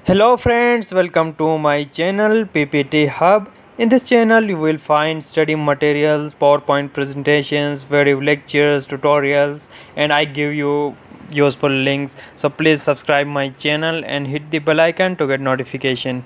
Hello friends, welcome to my channel PPT Hub. In this channel you will find study materials, PowerPoint presentations, video lectures, tutorials, and I give you useful links. So please subscribe my channel and hit the bell icon to get notification.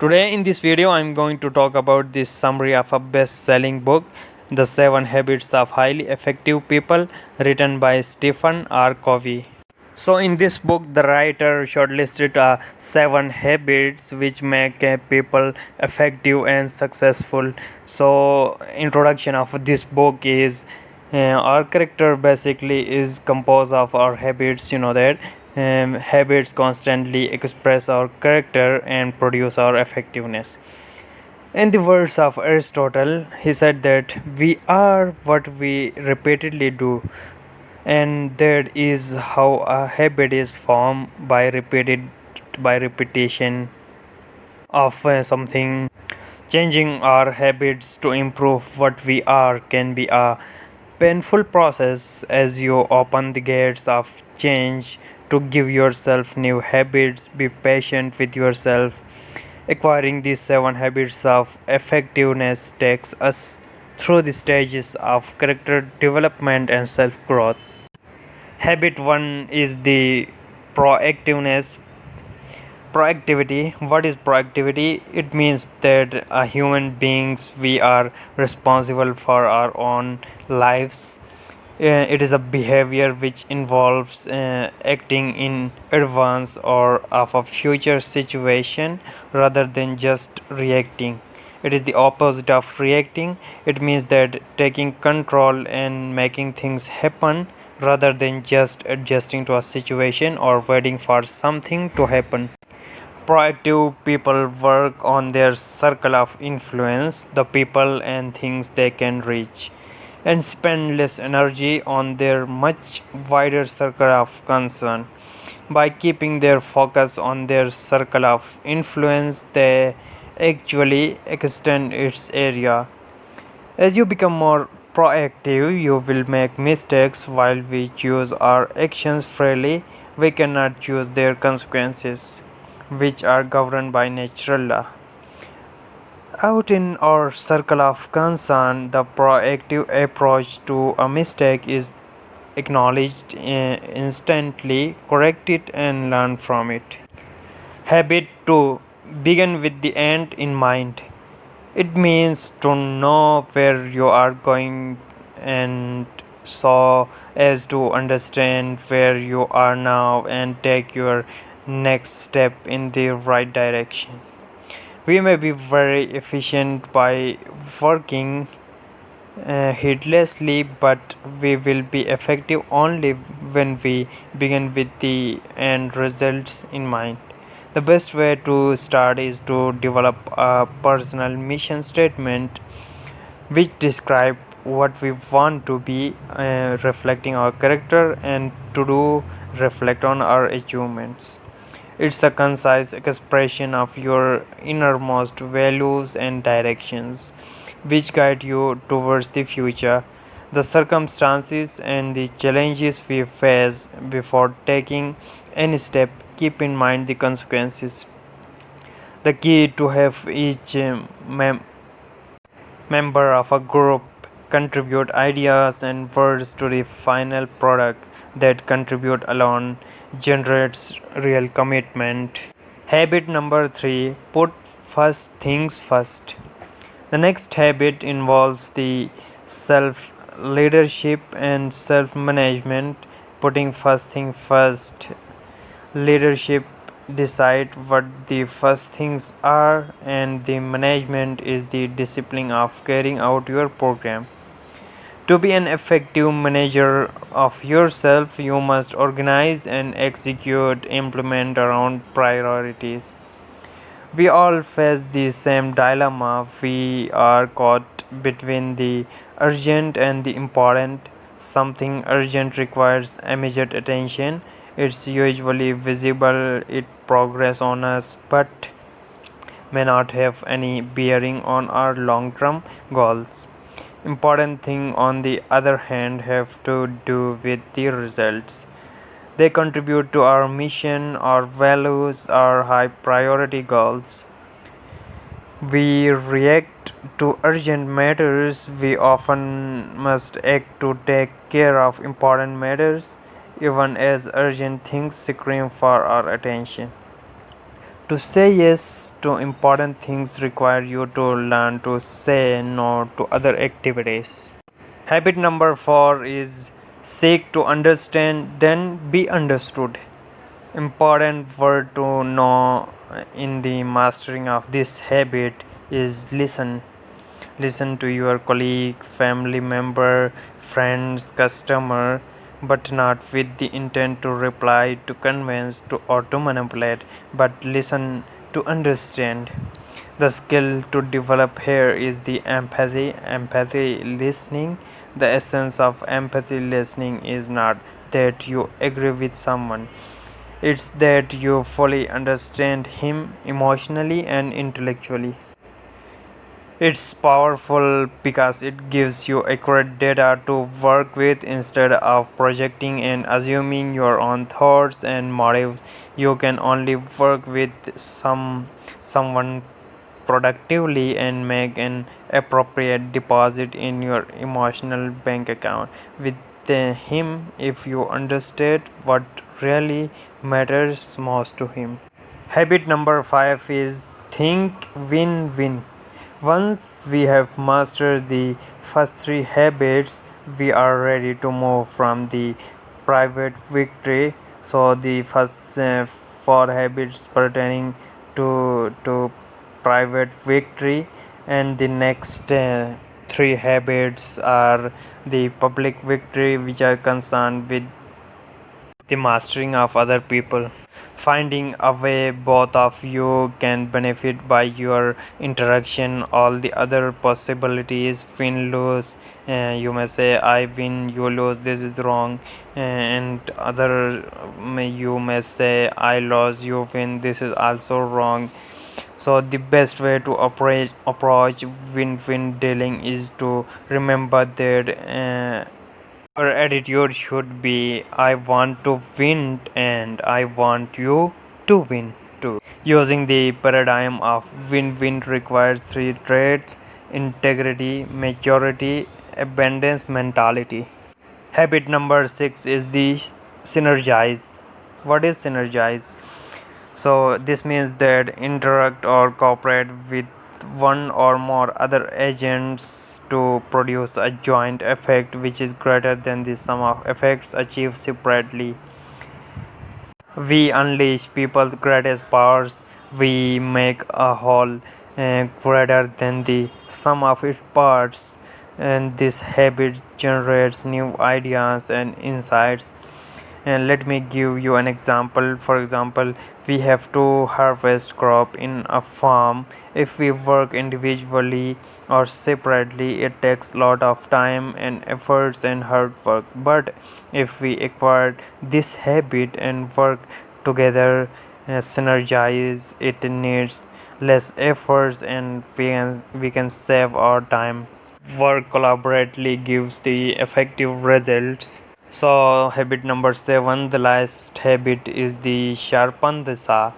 Today in this video I am going to talk about the summary of a best-selling book, The 7 Habits of Highly Effective People, written by Stephen R. Covey. So, in this book, the writer shortlisted 7 habits which make people effective and successful. So, introduction of this book is our character basically is composed of our habits. You know that habits constantly express our character and produce our effectiveness. In the words of Aristotle, he said that we are what we repeatedly do, and that is how a habit is formed by repetition of something. Changing our habits to improve what we are can be a painful process as you open the gates of change to give yourself new habits. Be patient with yourself. Acquiring these 7 habits of effectiveness takes us through the stages of character development and self growth. Habit 1 is the proactiveness. Proactivity. What is proactivity? It means that human beings we are responsible for our own lives. It is a behavior which involves acting in advance or of a future situation rather than just reacting. It is the opposite of reacting. It means that taking control and making things happen rather than just adjusting to a situation or waiting for something to happen. Proactive people work on their circle of influence, the people and things they can reach, and spend less energy on their much wider circle of concern. By keeping their focus on their circle of influence, they actually extend its area. As you become more proactive, you will make mistakes. While we choose our actions freely, we cannot choose their consequences, which are governed by natural law. Out in our circle of concern, the proactive approach to a mistake is acknowledged instantly, correct it, and learn from it. Habit 2. Begin with the end in mind. It means to know where you are going and so as to understand where you are now and take your next step in the right direction. We may be very efficient by working heedlessly, but we will be effective only when we begin with the end results in mind. The best way to start is to develop a personal mission statement which describe what we want to be, reflecting our character, and to do reflect on our achievements. It's a concise expression of your innermost values and directions, which guide you towards the future. The circumstances and the challenges we face before taking any step, keep in mind the consequences. The key to have each member of a group contribute ideas and words to the final product that contribute alone generates real commitment. Habit number 3, put first things first. The next habit involves the self leadership and self management. Putting first thing first, leadership decide what the first things are, and the management is the discipline of carrying out your program. To be an effective manager of yourself, you must organize and execute, implement around priorities. We all face the same dilemma. We are caught between the urgent and the important. Something urgent requires immediate attention. It's usually visible, it progress on us, but may not have any bearing on our long-term goals. Important thing on the other hand have to do with the results. They contribute to our mission, our values, our high priority goals. We react to urgent matters. We often must act to take care of important matters, even as urgent things scream for our attention. To say yes to important things require you to learn to say no to other activities. Habit number 4 is seek to understand, then be understood. Important word to know in the mastering of this habit is listen. Listen to your colleague, family member, friends, customer, but not with the intent to reply, to convince, to or to manipulate, but listen to understand. The skill to develop here is the empathy listening. The essence of empathy listening is not that you agree with someone, it's that you fully understand him emotionally and intellectually. It's powerful because it gives you accurate data to work with instead of projecting and assuming your own thoughts and motives. You can only work with someone productively and make an appropriate deposit in your emotional bank account with him if you understand what really matters most to him. Habit number 5 is think win win. Once we have mastered the first three habits, we are ready to move from the private victory. So the first four habits pertaining to private victory, and the next three habits are the public victory, which are concerned with the mastering of other people. Finding a way both of you can benefit by your interaction. All the other possibilities, win lose, you may say I win, you lose, this is wrong, and other you may say I lose, you win, this is also wrong. So the best way to approach win-win dealing is to remember that our attitude should be I want to win and I want you to win too. Using the paradigm of win win requires three traits: integrity, maturity, abundance mentality. Habit number 6 is the synergize. What is synergize? So this means that interact or cooperate with one or more other agents to produce a joint effect which is greater than the sum of effects achieved separately. We unleash people's greatest powers. We make a whole greater than the sum of its parts, and this habit generates new ideas and insights. And let me give you an example. For example, we have to harvest crop in a farm. If we work individually or separately, it takes a lot of time and efforts and hard work. But if we acquire this habit and work together, synergize, it needs less efforts and we can save our time. Work collaboratively gives the effective results. So habit number 7, the last habit is the sharpen the saw.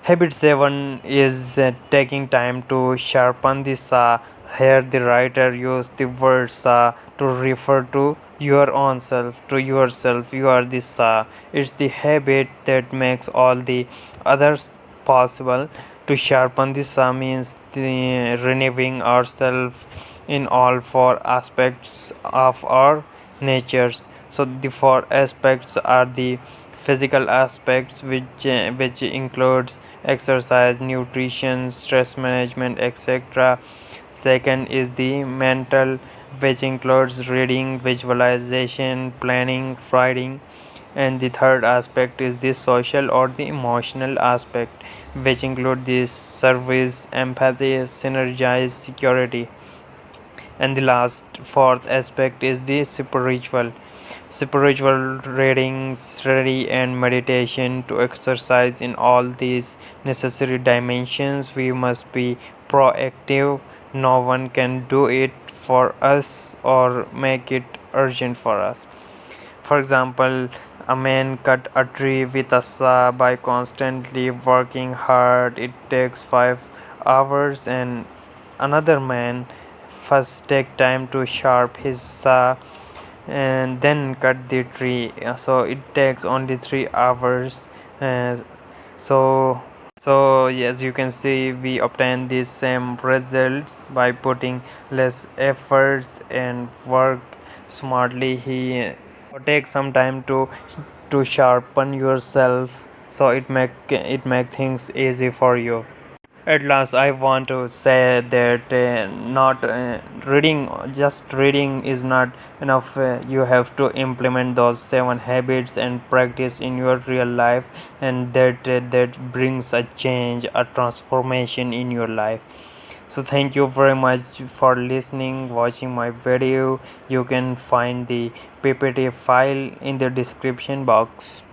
Habit 7 is taking time to sharpen the saw. Here the writer used the word saw to refer to your own self, to yourself. You are the saw. It's the habit that makes all the others possible. To sharpen the saw means the renewing ourselves in all four aspects of our natures. So the four aspects are the physical aspects, which includes exercise, nutrition, stress management, etc. Second is the mental, which includes reading, visualization, planning, writing. And the third aspect is the social or the emotional aspect, which include the service, empathy, synergize, security. And the last fourth aspect is the spiritual reading, study and meditation. To exercise in all these necessary dimensions, we must be proactive. No one can do it for us or make it urgent for us. For example, A man cut a tree with a saw by constantly working hard. It takes 5 hours, and another man first take time to sharp his saw and then cut the tree. So it takes only 3 hours. Uh, so as you can see, we obtain the same results by putting less efforts and work smartly. He take some time to sharpen yourself, so it make things easy for you. At last, I want to say that not reading, just reading is not enough. You have to implement those 7 habits and practice in your real life, and that brings a change, a transformation in your life. So thank you very much for listening, watching my video. You can find the PPT file in the description box.